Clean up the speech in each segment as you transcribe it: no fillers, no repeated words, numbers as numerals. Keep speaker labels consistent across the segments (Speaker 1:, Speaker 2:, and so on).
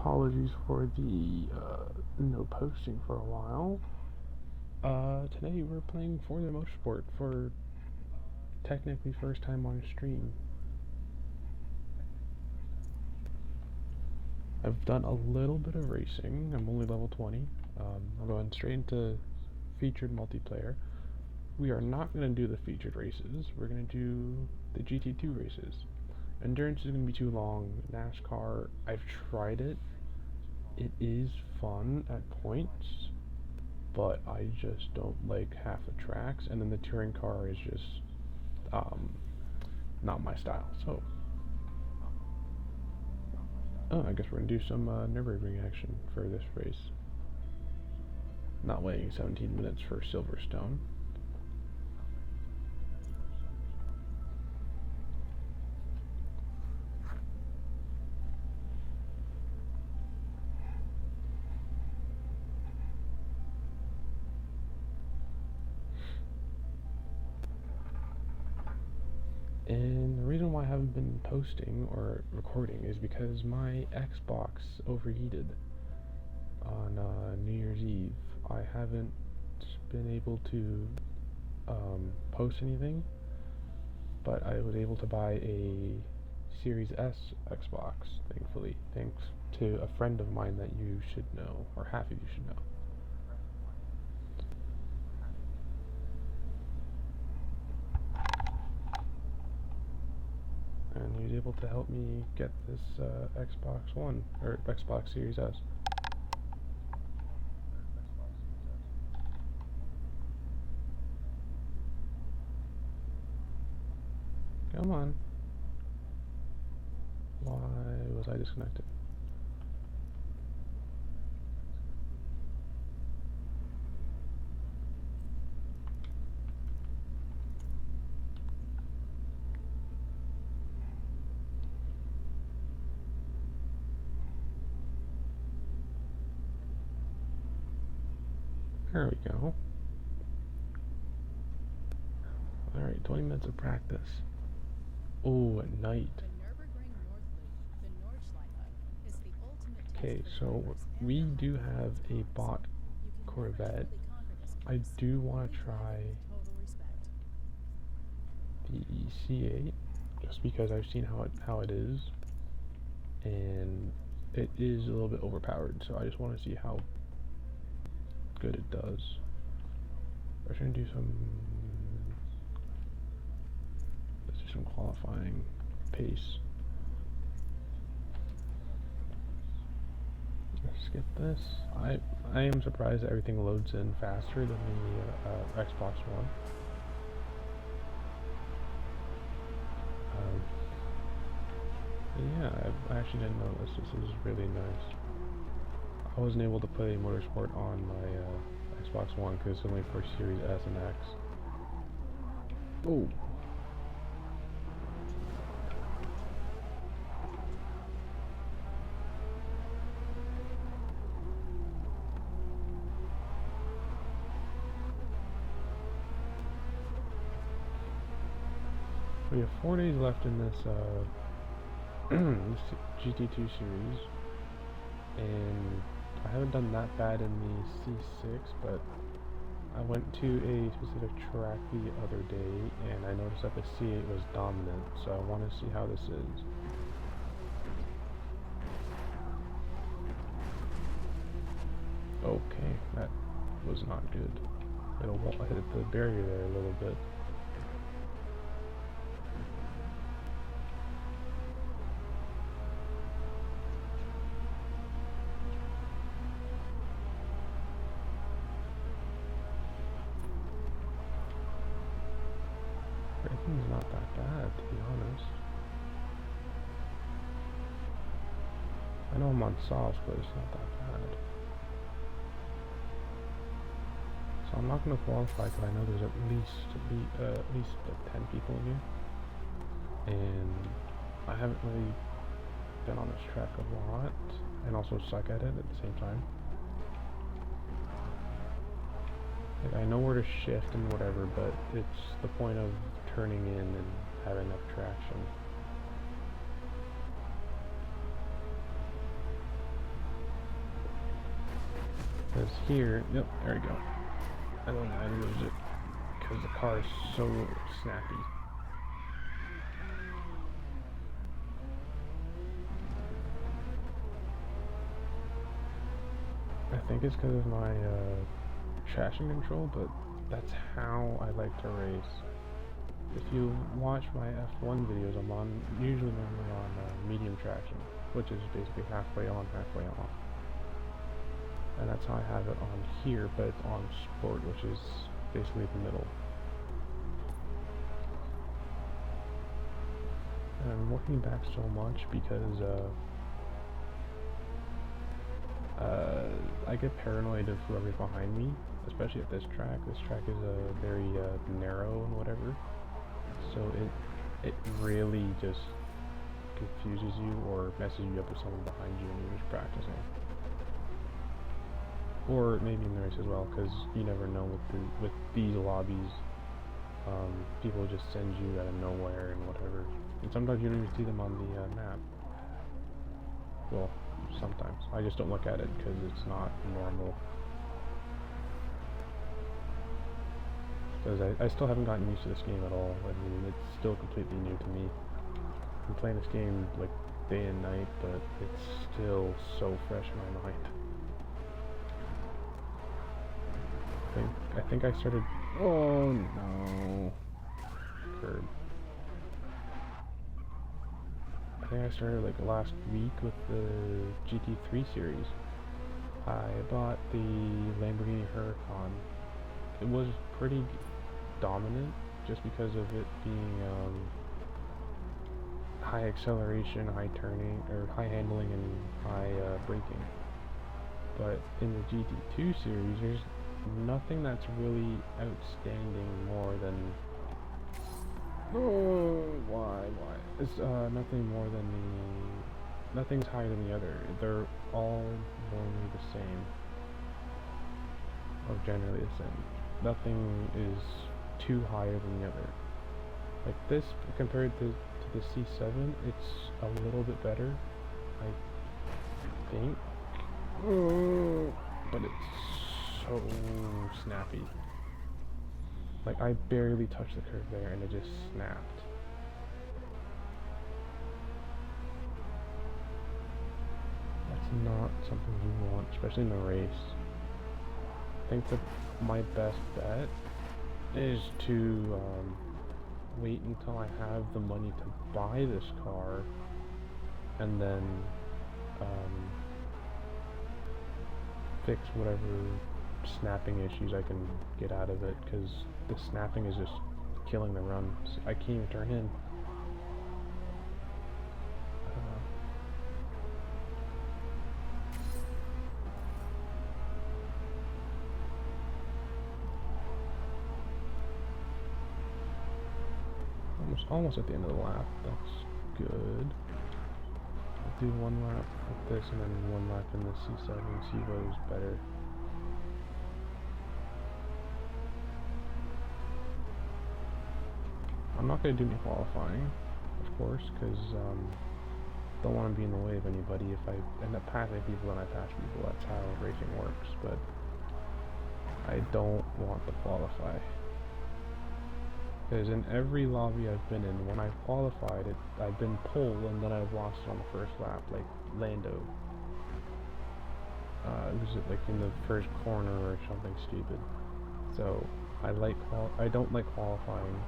Speaker 1: Apologies for the no posting for a while. Today we're playing Forza Motorsport for technically first time on stream. I've done a little bit of racing. I'm only level 20. I'm going straight into featured multiplayer. We are not going to do the featured races. We're going to do the GT2 races. Endurance is going to be too long. NASCAR, I've tried it. It is fun at points, but I just don't like half the tracks, and then the touring car is just not my style. So, I guess we're going to do some Nürburgring action for this race. Not waiting 17 minutes for Silverstone. And the reason why I haven't been posting or recording is because my Xbox overheated on New Year's Eve. I haven't been able to post anything, but I was able to buy a Series S Xbox, thankfully, thanks to a friend of mine that you should know, or half of you should know. And he was able to help me get this Xbox One, or Xbox Series S. Come on. Why was I disconnected? There we go. Alright, 20 minutes of practice. Oh, at night. Okay, so we do have a bought Corvette. I do want to try the C8 just because I've seen how it is, and it is a little bit overpowered. So I just want to see how good it does. We're trying to do some. Let's do some qualifying pace. Let's skip this. I am surprised that everything loads in faster than the Xbox One. Yeah, I actually didn't notice. This is really nice. I wasn't able to play Motorsport on my Xbox One because it's only for Series S and X. Oh. We have 4 days left in this GT2 series, and I haven't done that bad in the C6, but I went to a specific track the other day, and I noticed that the C8 was dominant, so I want to see how this is. Okay, that was not good. I hit the barrier there a little bit. It's not that bad, to be honest. I know I'm on soft, but it's not that bad. So I'm not going to qualify because I know there's at least 10 people in here, and I haven't really been on this track a lot, and also suck at it at the same time. Like, I know where to shift and whatever, but it's the point of turning in and having enough traction. here, yep, there we go. And then I lose it because the car is so snappy. I think it's because of my traction control, but that's how I like to race. If you watch my F1 videos, I'm usually normally on medium traction, which is basically halfway on, halfway off. And that's how I have it on here, but it's on sport, which is basically the middle. And I'm looking back so much because I get paranoid of whoever's behind me, especially at this track. This track is very narrow and whatever, so it really just confuses you or messes you up with someone behind you when you're just practicing. Or maybe in the race as well, because you never know with these lobbies. People just send you out of nowhere and whatever, and sometimes you don't even see them on the map. Well, sometimes. I just don't look at it because it's not normal. Because I still haven't gotten used to this game at all. I mean, it's still completely new to me. I'm playing this game like day and night, but it's still so fresh in my mind. I think I started... Oh no. Curb. I think I started like last week with the GT3 series. I bought the Lamborghini Huracan. It was pretty dominant just because of it being high acceleration, high turning, or high handling and high braking. But in the GT2 series, there's nothing that's really outstanding more than... Oh, why? It's nothing more than the... Nothing's higher than the other. They're all normally the same. Or generally the same. Nothing is too higher than the other. Like this, compared to the C7, it's a little bit better, I think. But it's so snappy. Like, I barely touched the curve there and it just snapped. That's not something you want, especially in a race. I think that my best bet is to wait until I have the money to buy this car and then fix whatever snapping issues I can get out of it, because the snapping is just killing the run. I can't even turn in. Almost at the end of the lap. That's good. I'll do one lap with this and then one lap in the C7 and see what is better. I'm not going to do any qualifying, of course, because don't want to be in the way of anybody. If I end up passing people, then I pass people. That's how racing works. But I don't want to qualify. Because in every lobby I've been in, when I've qualified, I've been pole and then I've lost on the first lap, like Lando. It was like in the first corner or something stupid. So I don't like qualifying,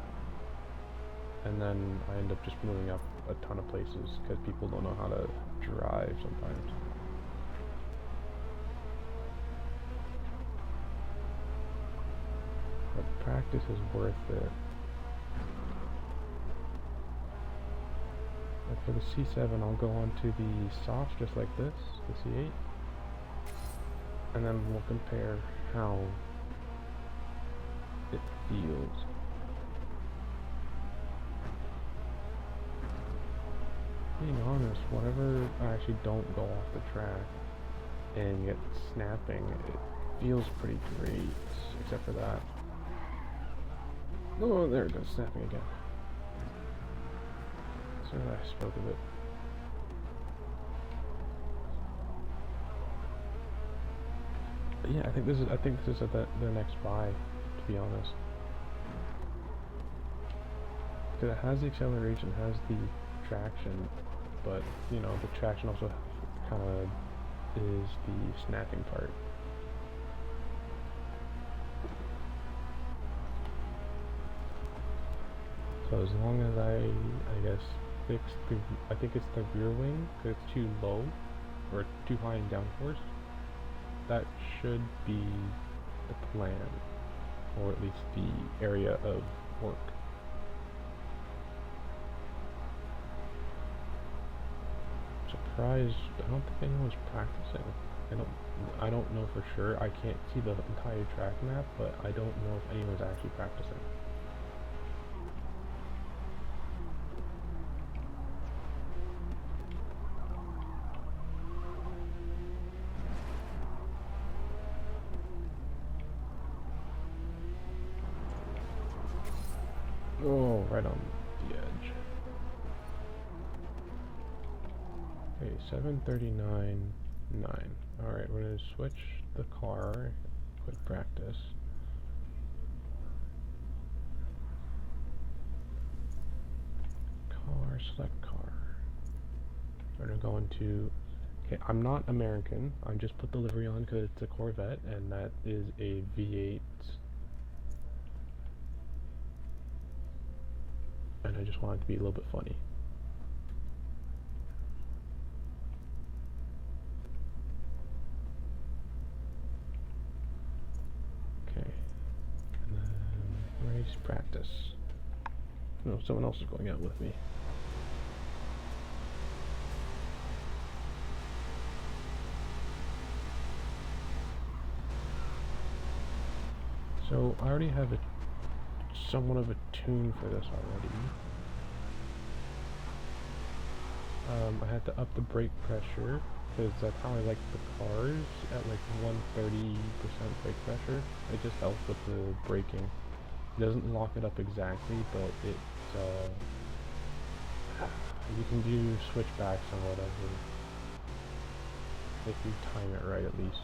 Speaker 1: and then I end up just moving up a ton of places because people don't know how to drive sometimes. But practice is worth it. For the C7, I'll go on to the softs just like this, the C8, and then we'll compare how it feels. Being honest, whenever I actually don't go off the track and get snapping, it feels pretty great, except for that. Oh, there it goes, snapping again. I spoke of it. Yeah, I think this is the next buy, to be honest. Because it has the acceleration, has the traction, but you know the traction also kind of is the snapping part. So as long as I guess fix the, I think it's the rear wing because it's too low or too high in downforce. That should be the plan, or at least the area of work. Surprised, I don't think anyone's practicing. I don't know for sure. I can't see the entire track map, but I don't know if anyone's actually practicing. Oh, right on the edge. Okay, 7:39.9. Alright, we're gonna switch the car, quit practice. Car, select car. We're gonna go into, okay, I'm not American, I just put the livery on because it's a Corvette, and that is a V8. And I just want it to be a little bit funny. Okay. And then race practice. No, someone else is going out with me. So I already have somewhat of a tune for this already. I had to up the brake pressure because that's how I like the cars at like 130% brake pressure. It just helps with the braking. It doesn't lock it up exactly, but it you can do switchbacks and whatever if you time it right at least.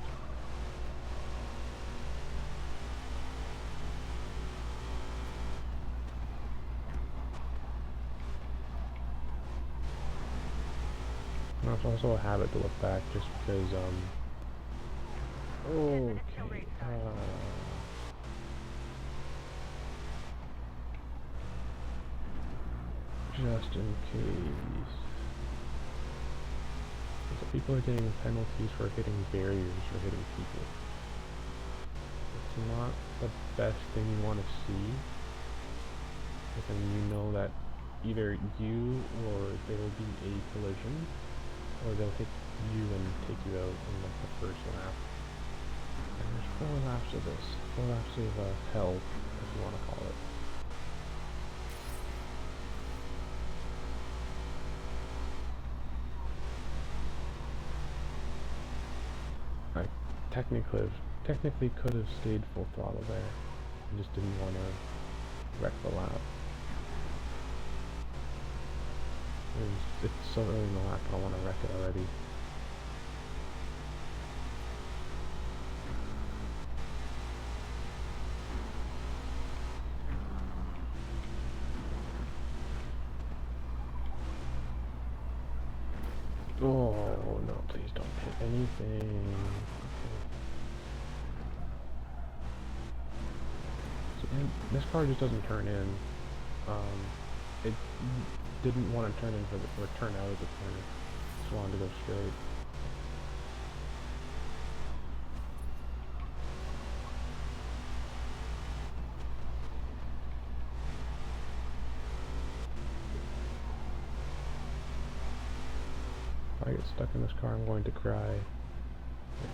Speaker 1: And it's also a habit to look back just because okay. Just in case. So people are getting penalties for hitting barriers or hitting people. It's not the best thing you want to see. Because then you know that either you or there will be a collision, or they'll hit you and take you out in like the first lap. And there's 4 laps of this. 4 laps of hell, if you want to call it. I technically could have stayed full throttle there. I just didn't want to wreck the lap. It's so early in the lap, I don't want to wreck it already. Oh no, please don't hit anything. So, this car just doesn't turn in. It didn't want to turn in or turn out of the corner. Just wanted to go straight. If I get stuck in this car, I'm going to cry.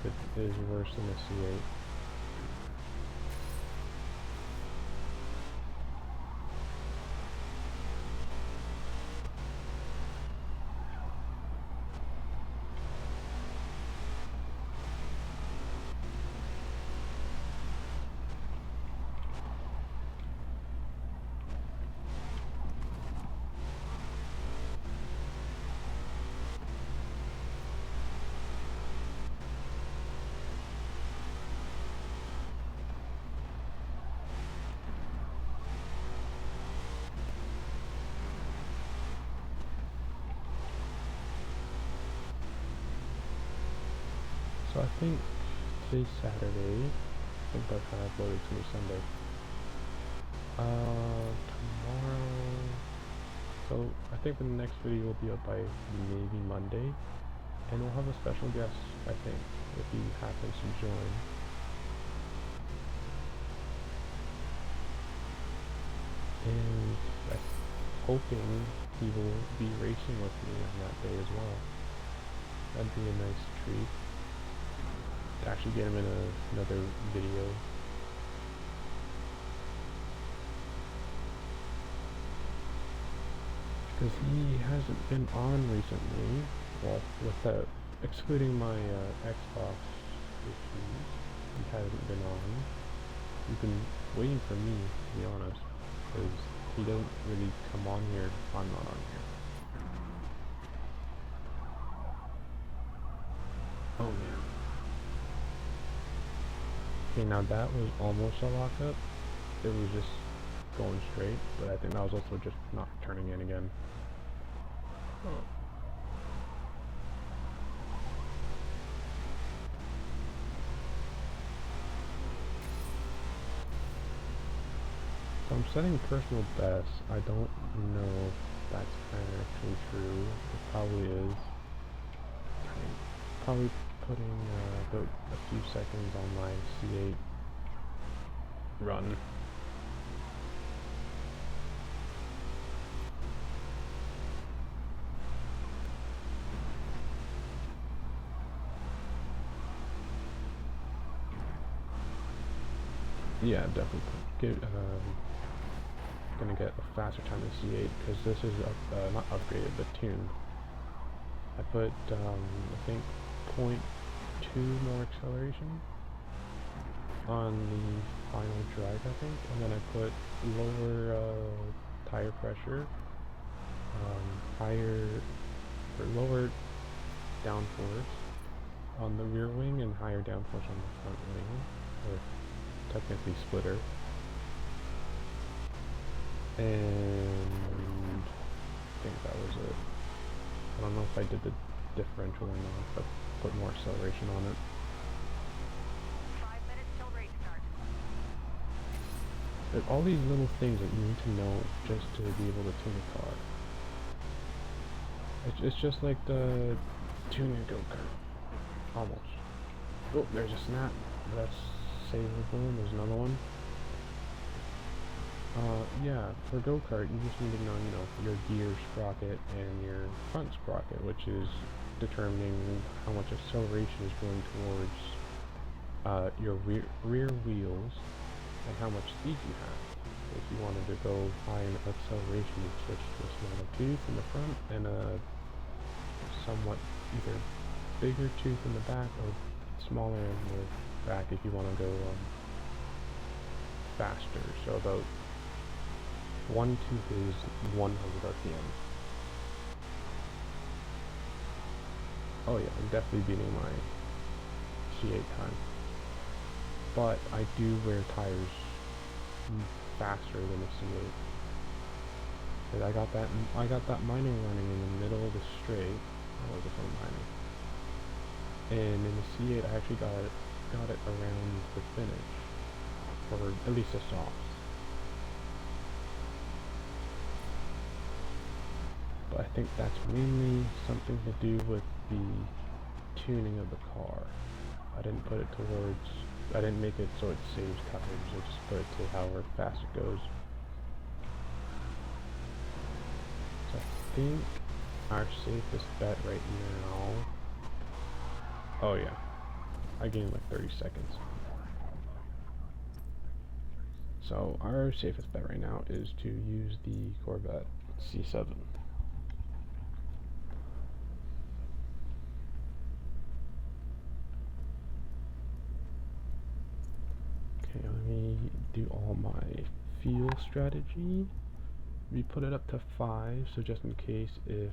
Speaker 1: If it is worse than the C8. So I think today's Saturday. I think by the time I upload it's gonna be Sunday. Tomorrow. So I think the next video will be up by maybe Monday, and we'll have a special guest. I think if he happens to join. And I'm hoping he will be racing with me on that day as well. That'd be a nice treat to actually get him in another video. Because he hasn't been on recently, well, without excluding my Xbox issues, he hasn't been on. He's been waiting for me, to be honest, because he doesn't really come on here if I'm not on here. Oh man. Okay, now that was almost a lockup. It was just going straight, but I think that was also just not turning in again. Oh. So I'm setting personal best. I don't know if that's actually true. It probably is. I'm probably putting about a few seconds on my C8 run. Yeah, definitely gonna get a faster time than C8 because this is not upgraded but tuned. I put I think 0.2 more acceleration on the final drive, I think, and then I put lower tire pressure, higher or lower downforce on the rear wing and higher downforce on the front wing, or technically splitter. And I think that was it. I don't know if I did the differential or not, but put more acceleration on it.
Speaker 2: 5 minutes till race start.
Speaker 1: There's all these little things that you need to know just to be able to tune a car. It's just like the tuning a go-kart. Almost. Oh, there's a snap. That's savable. There's another one. Yeah, for go-kart, you just need to know, your gear sprocket and your front sprocket, which is determining how much acceleration is going towards your rear wheels and how much speed you have. If you wanted to go high in acceleration, you'd switch to a smaller tooth in the front and a somewhat either bigger tooth in the back or smaller in the back if you want to go faster. So about one tooth is 100 RPM. Oh yeah, I'm definitely beating my C8 time. But I do wear tires faster than a C8. Cause I got that minor running in the middle of the straight. That was a fun minor. And in the C8 I actually got it around the finish. Or at least the softs. But I think that's mainly something to do with the tuning of the car. I didn't make it so it saves tires, I just put it to however fast it goes. So I think our safest bet right now, oh yeah, I gained like 30 seconds. So our safest bet right now is to use the Corvette C7. Okay, let me do all my fuel strategy. We put it up to 5, so just in case if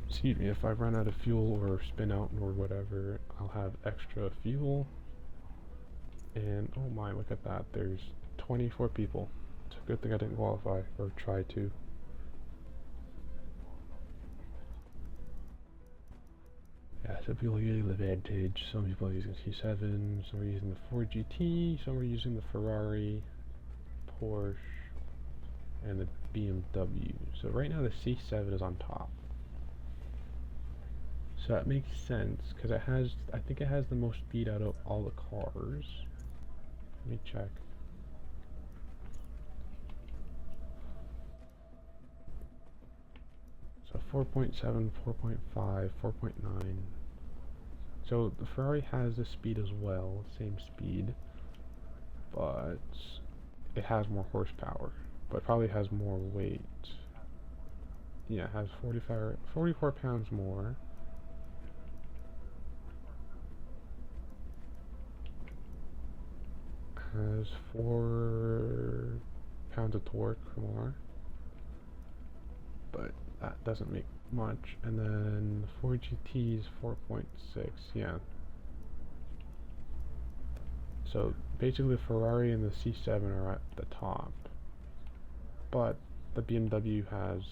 Speaker 1: excuse me, if I run out of fuel or spin out or whatever, I'll have extra fuel. And oh my, look at that, there's 24 people. It's a good thing I didn't qualify or try to. Yeah, some people are using the Vantage, some people are using C7, some are using the Ford GT, some are using the Ferrari, Porsche, and the BMW. So right now the C7 is on top. So that makes sense, because it has, I think it has the most speed out of all the cars. Let me check. So 4.7, 4.5, 4.9. So the Ferrari has the speed as well, same speed, but it has more horsepower, but probably has more weight. Yeah, it has 44 pounds more. Has 4 pounds of torque more, but that doesn't make much. And then the Ford GT is 4.6, yeah. So basically the Ferrari and the C7 are at the top, but the BMW has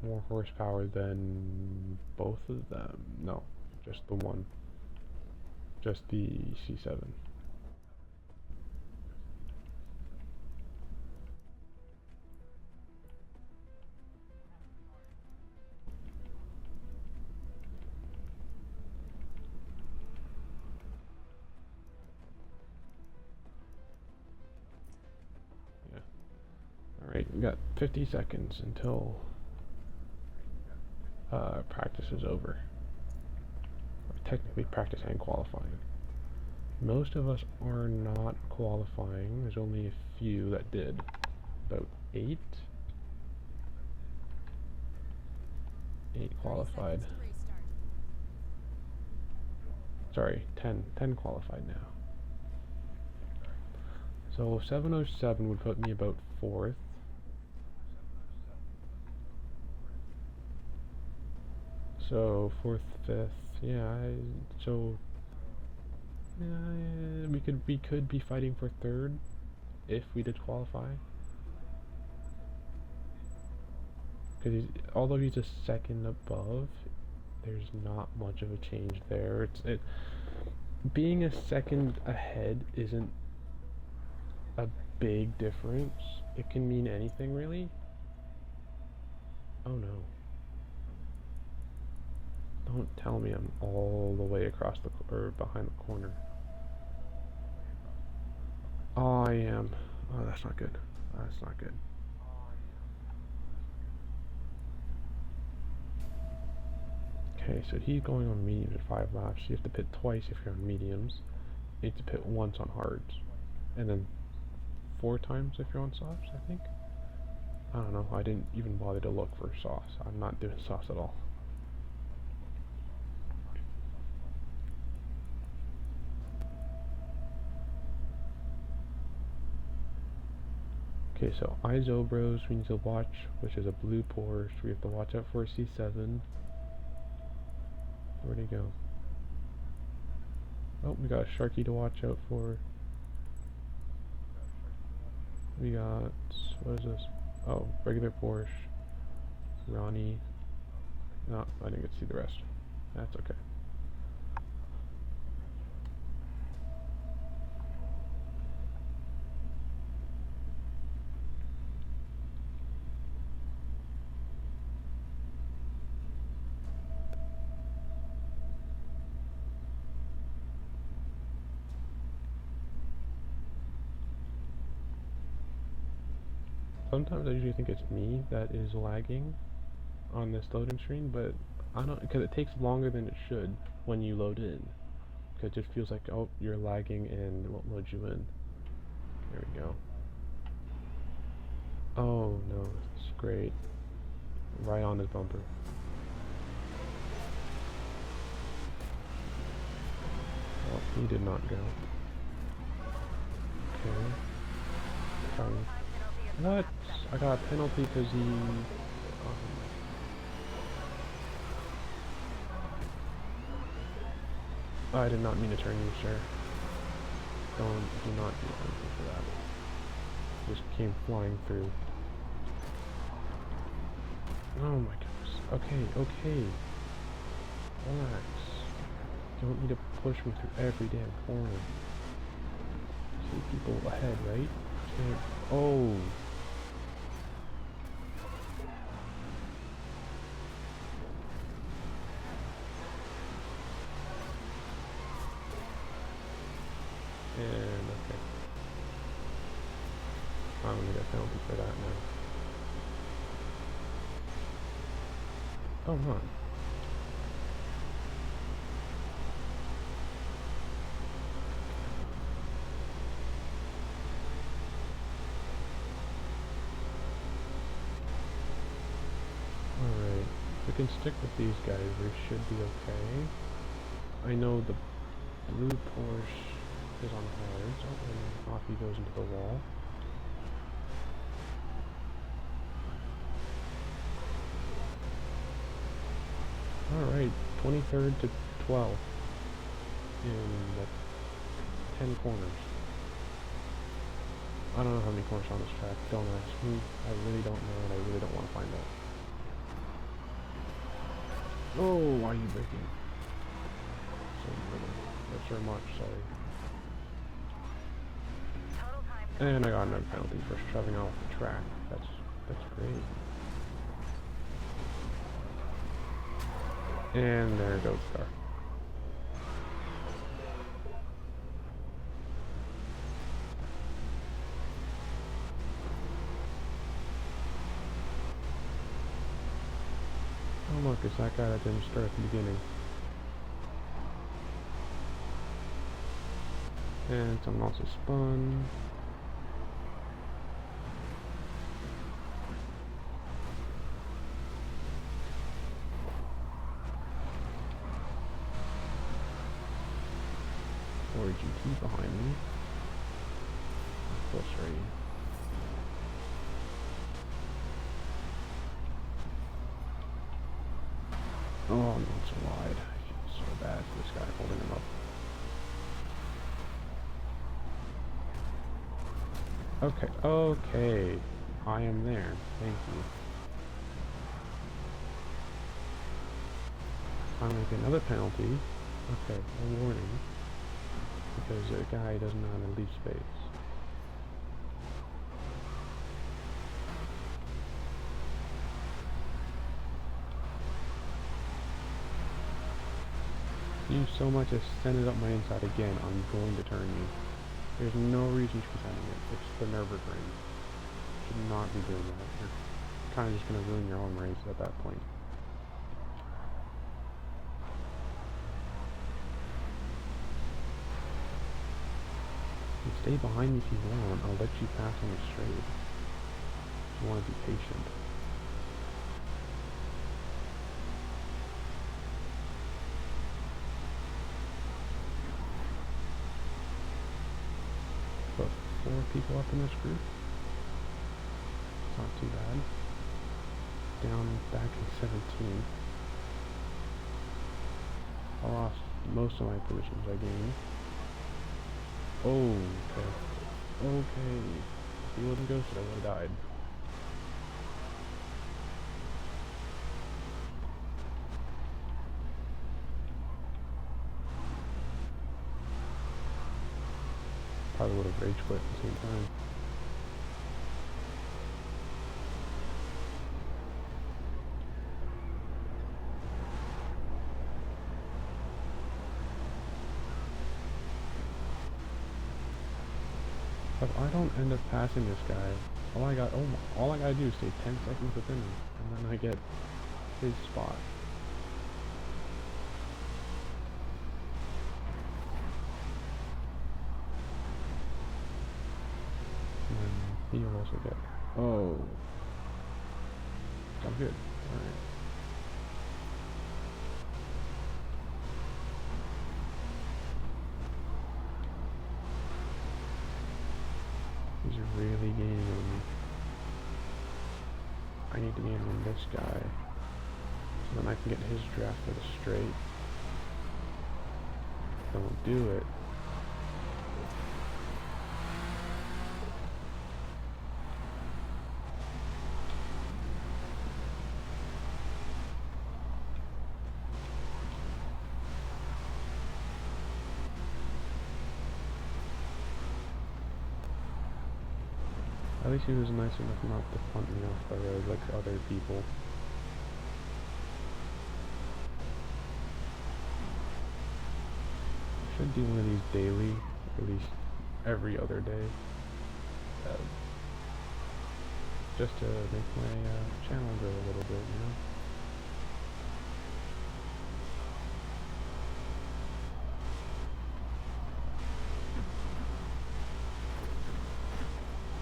Speaker 1: more horsepower than both of them. No, just the one. Just the C7. Yeah. Alright, we got 50 seconds until practice is over. Or technically practice and qualifying. Most of us are not qualifying. There's only a few that did. About 8? 8 qualified. Sorry, 10. 10 qualified now. So 707 would put me about 4th. So 4th, 5th, yeah. We could be fighting for 3rd if we did qualify. Because although he's a second above, there's not much of a change there. Being a second ahead isn't a big difference. It can mean anything really. Oh no. Don't tell me I'm all the way across or behind the corner. Oh, I am. Oh, that's not good. That's not good. Okay, so he's going on mediums at 5 laps. You have to pit twice if you're on mediums. You have to pit once on hards. And then 4 times if you're on softs, I think. I don't know. I didn't even bother to look for sauce. I'm not doing sauce at all. Okay, so Izobros we need to watch, which is a blue Porsche. We have to watch out for a C7. Where'd he go? Oh, we got a Sharky to watch out for. We got, what is this? Oh, regular Porsche. Ronnie. No, I didn't get to see the rest. That's okay. Sometimes I usually think it's me that is lagging on this loading screen, but I don't, because it takes longer than it should when you load in. Because it just feels like, oh, you're lagging and it won't load you in. There we go. Oh no, it's great. Right on his bumper. Oh, he did not go. Okay. What? I got a penalty because he... I did not mean to turn you, sir. Do not do anything for that. Just came flying through. Oh my goodness. Okay, okay. Relax. You don't need to push me through every damn corner. See people ahead, right? Can't. Oh. And okay. I'm gonna get a penalty for that now. Oh, no. Alright, if we can stick with these guys, we should be okay. I know the blue Porsche is on hards, and off he goes into the wall. Alright, 23rd to 12th in the 10 corners. I don't know how many corners on this track, don't ask me. I really don't know, and I really don't want to find out. Oh, why are you braking? So little. That's very much, sorry.
Speaker 2: Total time.
Speaker 1: And I got another penalty for shoving off the track. That's great. And there goes the car. Oh look, it's that guy that didn't start at the beginning. And someone else has spun. Or GT behind me. Close right. Oh no, it's wide. I feel so bad for this guy holding him up. Okay, okay. I am there. Thank you. I'm gonna get another penalty. Okay, a warning. Because the guy doesn't know how to leave space. You so much as send it up my inside again, I'm going to turn you. There's no reason to be sending it. It's the Nürburgring. Should not be doing that. You're kind of just going to ruin your own race at that point. You stay behind me if you want. I'll let you pass on the straight. If you want to be patient. But 4 people up in this group. It's not too bad. Down back in 17. I lost most of my positions I gained. Oh, okay. Okay. If he wasn't ghosted, I would have died. Probably would have rage quit at the same time. If I don't end up passing this guy, all I gotta do is stay 10 seconds within him, and then I get his spot. And then he'll also get. Oh, I'm good. All right. He's really gaining on me. I need to be in this guy, so then I can get his draft for the straight. Don't do it. At least he was nice enough not to punt me off the road like other people. I should do one of these daily, at least every other day. Just to make my channel grow a little bit, you know?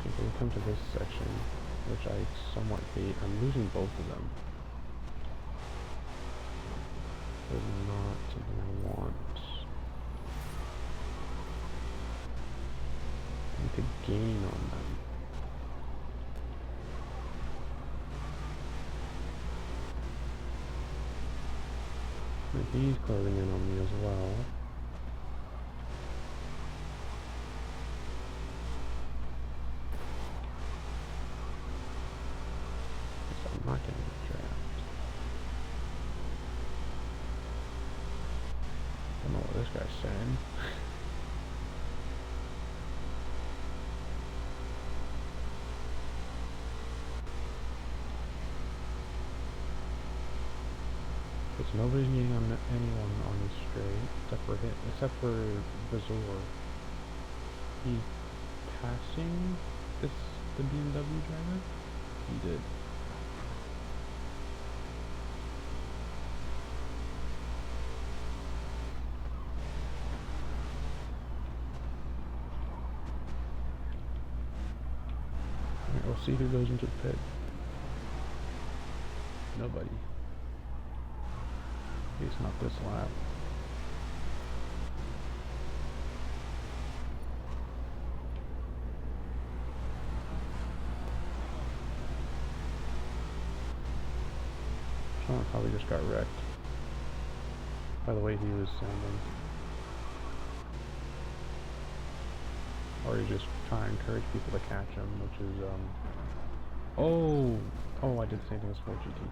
Speaker 1: Okay, so we come to this section, which I somewhat hate. I'm losing both of them. That is not something I want. I need to gain on them. And he's closing in on me as well. So I'm not getting the draft. I don't know what this guy's saying. So nobody's getting on anyone on this straight except for Bazor. He's passing the BMW driver? He did. Alright, we'll see who goes into the pit. Nobody. At least not this lap. Sean probably just got wrecked. By the way he was sounding. Or he's just trying to encourage people to catch him, which is, Oh, I did the same thing as 4GT.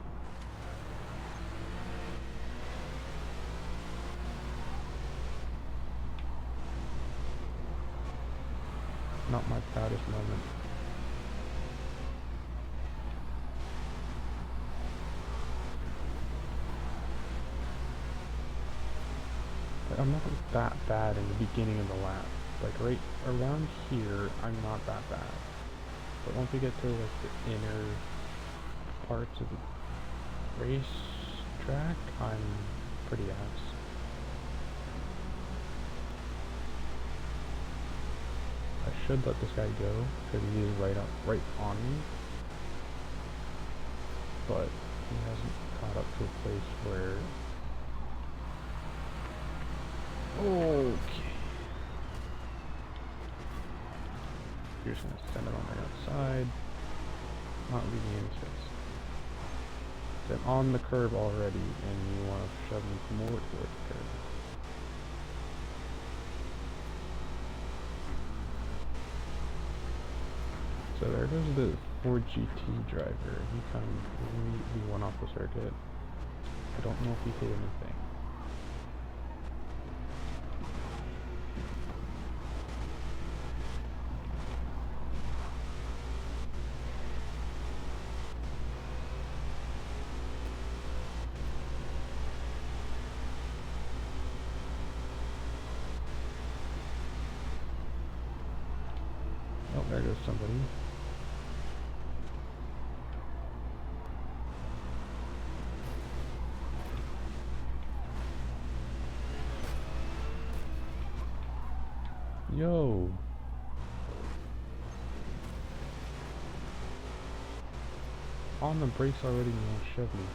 Speaker 1: Not my proudest moment. But I'm not that bad in the beginning of the lap. Like right around here, I'm not that bad. But once we get to like the inner parts of the race track, I'm pretty ass. I should let this guy go because he is right on me, but he hasn't caught up to a place where. Okay. You're just gonna send it on the outside, not leaving any space. Then on the curb already, and you want to shove me more towards the curb. So there goes the Ford GT driver. He went off the circuit. I don't know if he hit anything. Oh, there goes somebody. Yo! On the brakes already, you won't shove me.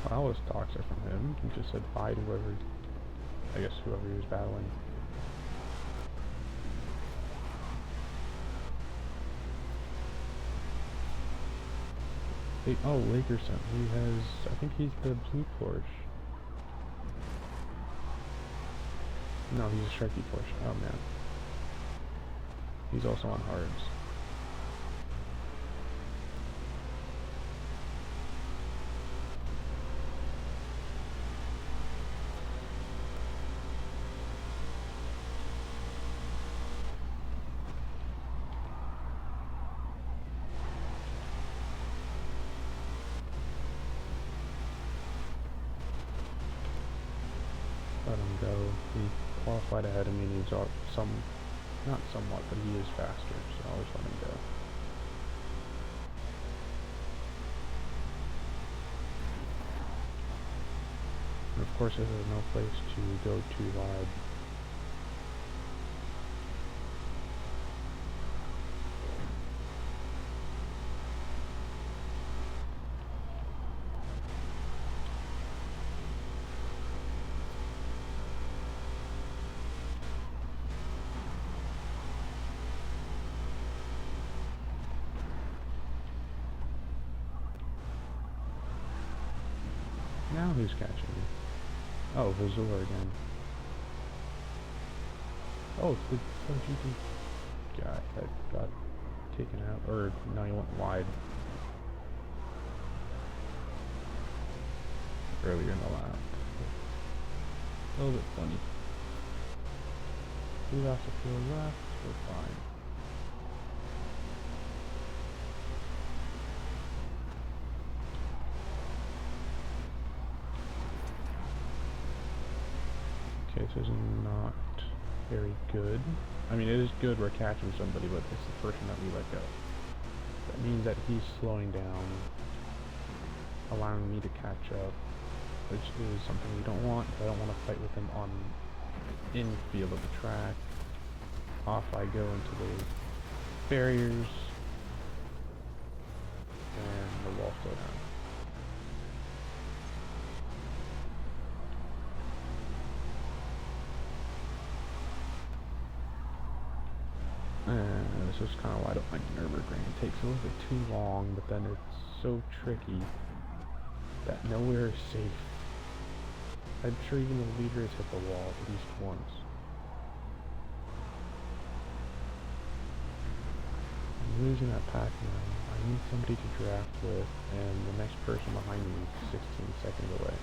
Speaker 1: Well, that was toxic from him. He just said bye to whoever, I guess whoever he was battling. Oh, Lakerson. He has, I think he's the blue Porsche. No, he's a stripy Porsche. Oh man. He's also on hards. go. He qualified ahead of me, and he's not somewhat, but he is faster, so I'll just let him go. And of course, this is no place to go too wide. Now who's catching me? Oh, Vizor again. Oh, it's the GT guy that got taken out, or no, he went wide earlier in the lap. A little bit funny. We lost a field left, we're fine. Okay, so this is not very good. I mean, it is good we're catching somebody, but it's the person that we let go. That means that he's slowing down, allowing me to catch up, which is something we don't want. I don't want to fight with him on infield of the track. Off I go into the barriers, and the wall slow down. And this is kind of why I don't like Nürburgring. It takes a little bit too long, but then it's so tricky that nowhere is safe. I'm sure even the leader has hit the wall at least once. I'm losing that pack now. I need somebody to draft with, and the next person behind me is 16 seconds away.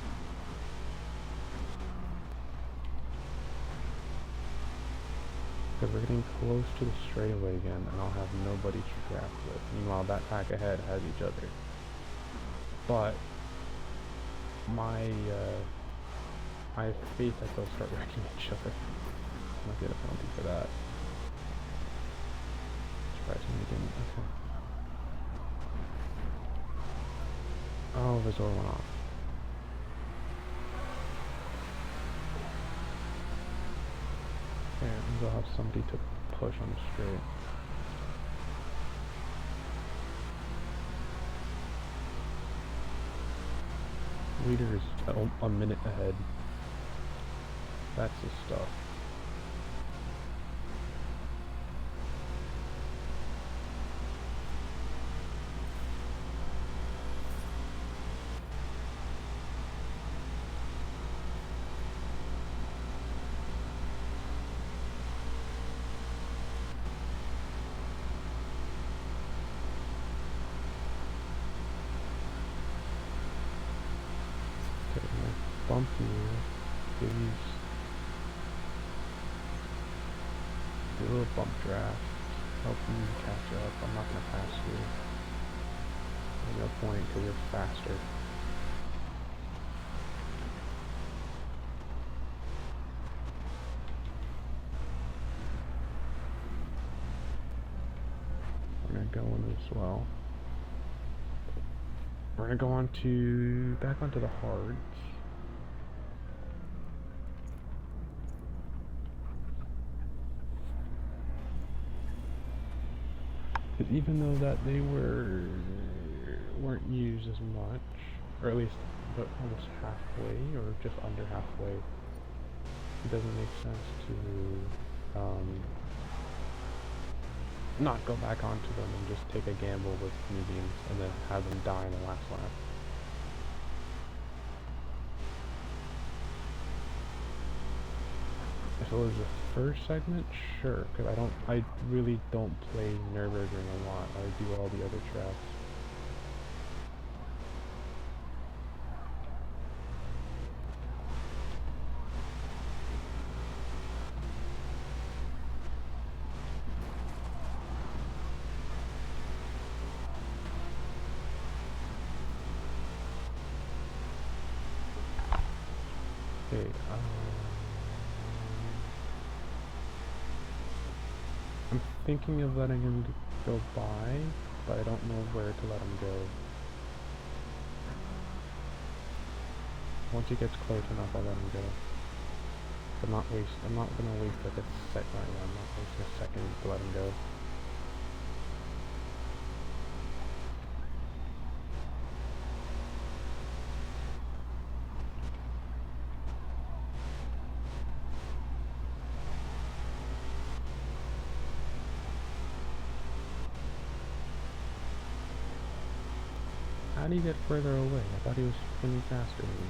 Speaker 1: Because we're getting close to the straightaway again, and I'll have nobody to draft with. Meanwhile, that pack ahead has each other. But I have faith that they'll start wrecking each other. I might get a penalty for that. Surprisingly didn't. Okay. Oh, Vizor went off. And they'll have somebody to push on the straight. Leader is a minute ahead. That's the stuff. Bump you, please. Do a little bump draft. Help you catch up. I'm not gonna pass you. There's no point because you're faster. We're gonna go in as well. We're gonna go on back onto the hards. Because even though that they weren't used as much, or at least but almost halfway, or just under halfway, it doesn't make sense to not go back onto them and just take a gamble with mediums and then have them die in the last lap. If it was the first segment, sure, because I really don't play Nürburgring a lot. I do all the other tracks. Okay, thinking of letting him go by, but I don't know where to let him go. Once he gets close enough, I'll let him go. I'm not gonna waste like a second. I'm not wasting a second to let him go. How did he get further away? I thought he was spinning faster than me.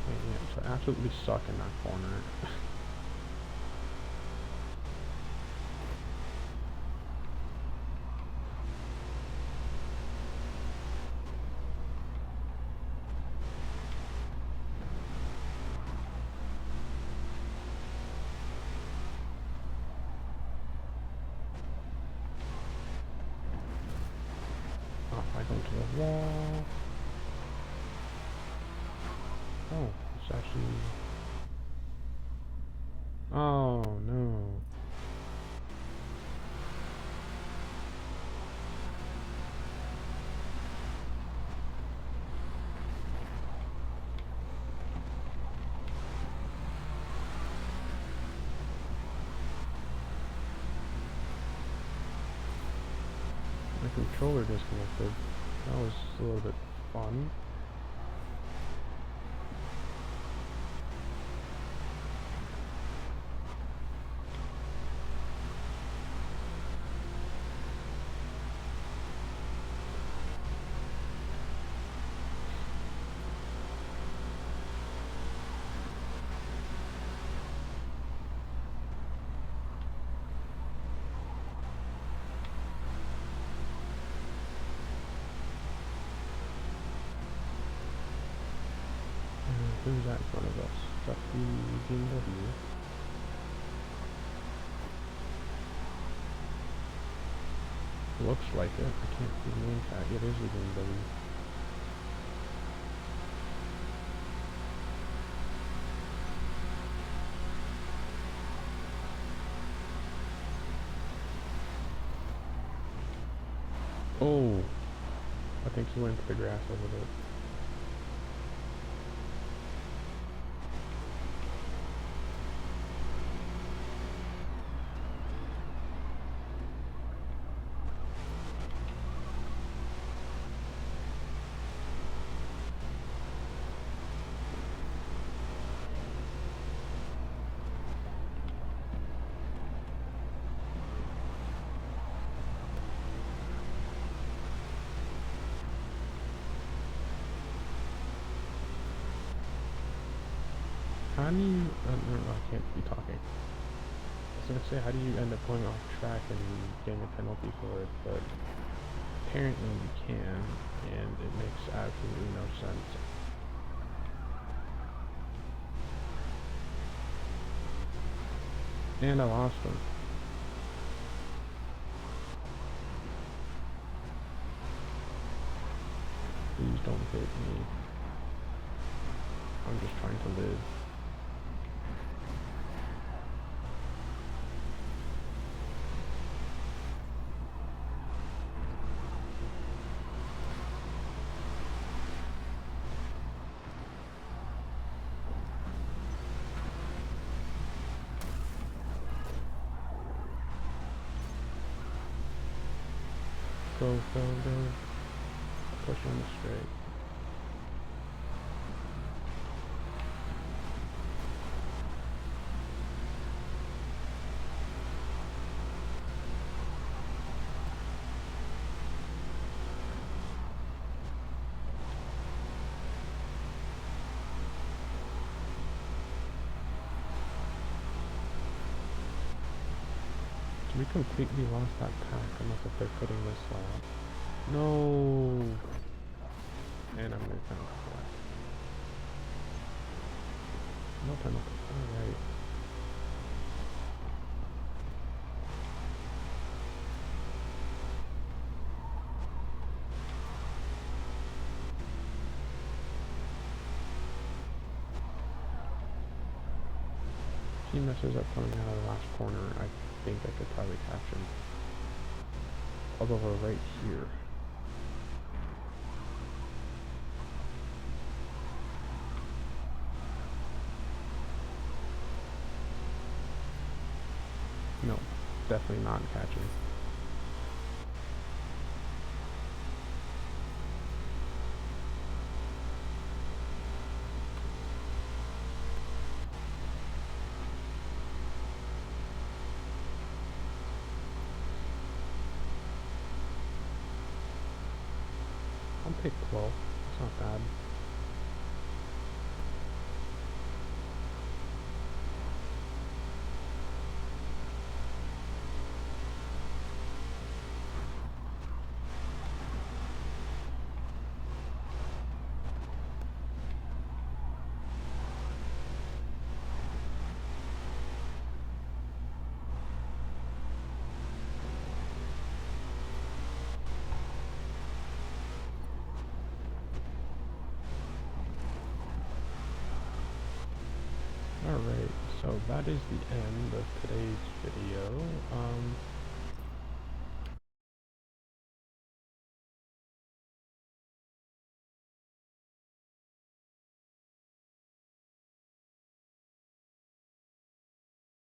Speaker 1: Yeah, so I absolutely suck in that corner. I go to the wall. Oh, it's actually... Oh, no. My controller disconnected. That was a little bit fun. Who's that in front of us? Is that the BMW? Looks like it. I can't see the name tag. It is the BMW. Oh! I think he went to the grass a little bit. How do you... no, I can't be talking. I was gonna say, how do you end up going off track and getting a penalty for it, but apparently you can, and it makes absolutely no sense. And I lost him. Please don't hit me. I'm just trying to live. Go, go, go. Push on the straight. We completely lost that pack unless if they're putting this on. No! And I'm gonna kind of flat. No penalty. Alright. If he messes up coming out of the last corner, I think I could probably catch him. I'll go over right here. No, definitely not catching. I'll pick 12. It's not bad. Alright, so that is the end of today's video.